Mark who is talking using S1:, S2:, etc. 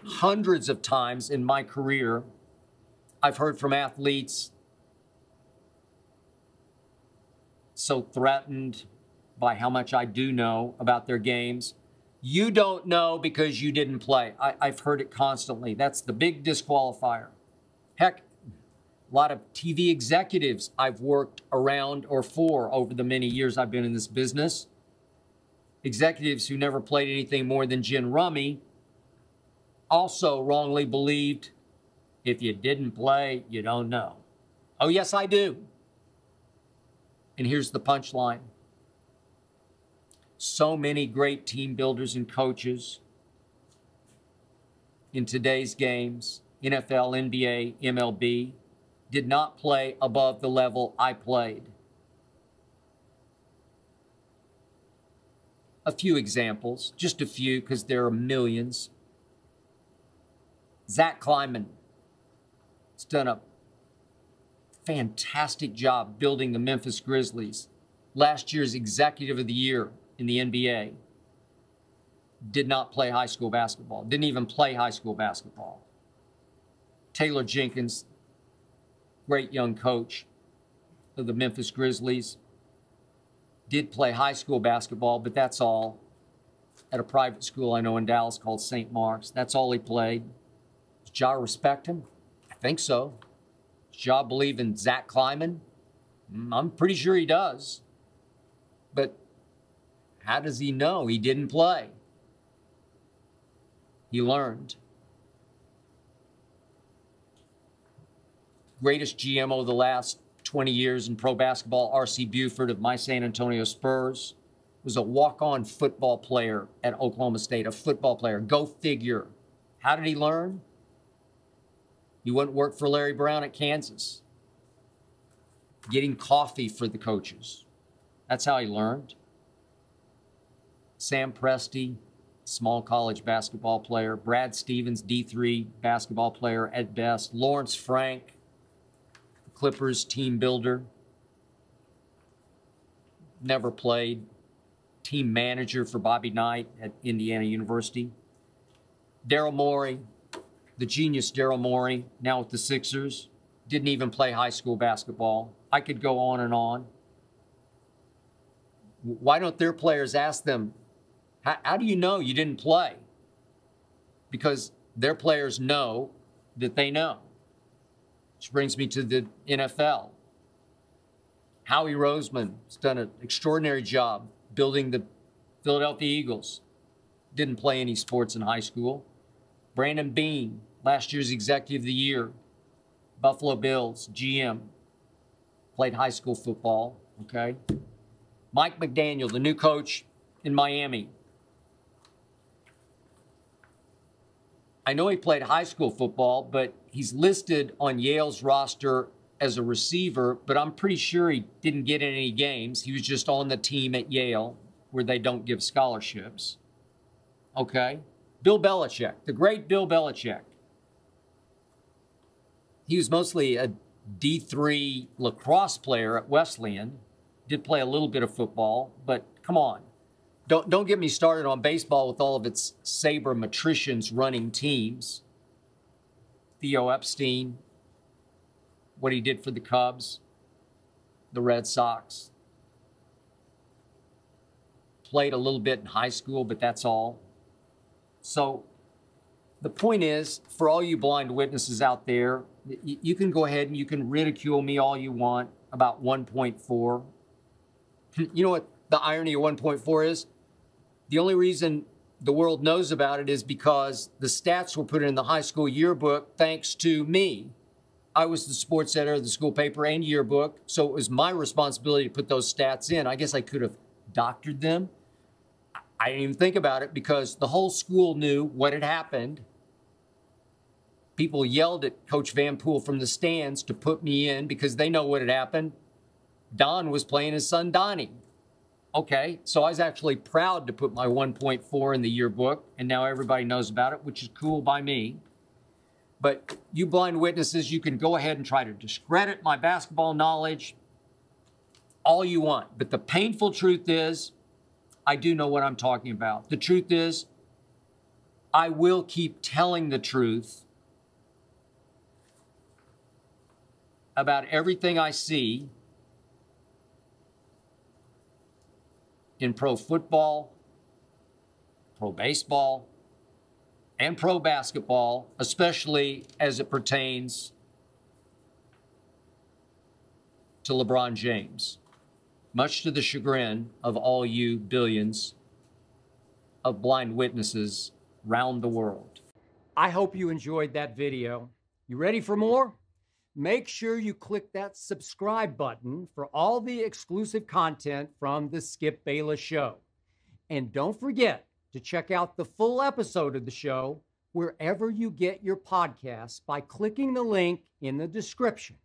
S1: hundreds of times in my career, I've heard from athletes so threatened by how much I do know about their games. You don't know because you didn't play. I've heard it constantly. That's the big disqualifier. Heck, a lot of TV executives I've worked around or for over the many years I've been in this business, executives who never played anything more than gin rummy, also wrongly believed if you didn't play, you don't know. Oh, yes, I do. And here's the punchline. So many great team builders and coaches in today's games, NFL, NBA, MLB, did not play above the level I played. A few examples, just a few because there are millions. Zach Kleiman has done a fantastic job building the Memphis Grizzlies. Last year's Executive of the Year in the NBA. Did not play high school basketball. Didn't even play high school basketball. Taylor Jenkins, great young coach of the Memphis Grizzlies, did play high school basketball, but that's all. At a private school I know in Dallas called St. Mark's. That's all he played. Does Ja respect him? I think so. Does Ja believe in Zach Kleiman? I'm pretty sure he does. But how does he know he didn't play? He learned. Greatest GM of the last 20 years in pro basketball, R.C. Buford of my San Antonio Spurs, was a walk-on football player at Oklahoma State, a football player. Go figure. How did he learn? He went and worked for Larry Brown at Kansas, getting coffee for the coaches. That's how he learned. Sam Presti, small college basketball player. Brad Stevens, D3 basketball player at best. Lawrence Frank, Clippers team builder. Never played. Team manager for Bobby Knight at Indiana University. Daryl Morey, the genius Daryl Morey, now with the Sixers. Didn't even play high school basketball. I could go on and on. Why don't their players ask them, how do you know you didn't play? Because their players know that they know. Which brings me to the NFL. Howie Roseman has done an extraordinary job building the Philadelphia Eagles. Didn't play any sports in high school. Brandon Beane, last year's Executive of the Year. Buffalo Bills, GM. Played high school football, okay? Mike McDaniel, the new coach in Miami. I know he played high school football, but he's listed on Yale's roster as a receiver, but I'm pretty sure he didn't get in any games. He was just on the team at Yale where they don't give scholarships. Okay? Bill Belichick, the great Bill Belichick. He was mostly a D3 lacrosse player at Wesleyan. Did play a little bit of football, but come on. Don't get me started on baseball with all of its sabermetricians running teams. Theo Epstein, what he did for the Cubs, the Red Sox. Played a little bit in high school, but that's all. So the point is, for all you blind witnesses out there, you can go ahead and you can ridicule me all you want about 1.4. You know what the irony of 1.4 is? The only reason the world knows about it is because the stats were put in the high school yearbook thanks to me. I was the sports editor of the school paper and yearbook, so it was my responsibility to put those stats in. I guess I could have doctored them. I didn't even think about it because the whole school knew what had happened. People yelled at Coach Van Poel from the stands to put me in because they know what had happened. Don was playing his son Donnie. Okay, so I was actually proud to put my 1.4 in the yearbook, and now everybody knows about it, which is cool by me. But you blind witnesses, you can go ahead and try to discredit my basketball knowledge all you want. But the painful truth is, I do know what I'm talking about. The truth is, I will keep telling the truth about everything I see in pro football, pro baseball, and pro basketball, especially as it pertains to LeBron James, much to the chagrin of all you billions of blind witnesses round the world. I hope you enjoyed that video. You ready for more? Make sure you click that subscribe button for all the exclusive content from the Skip Bayless Show. And don't forget to check out the full episode of the show wherever you get your podcasts by clicking the link in the description.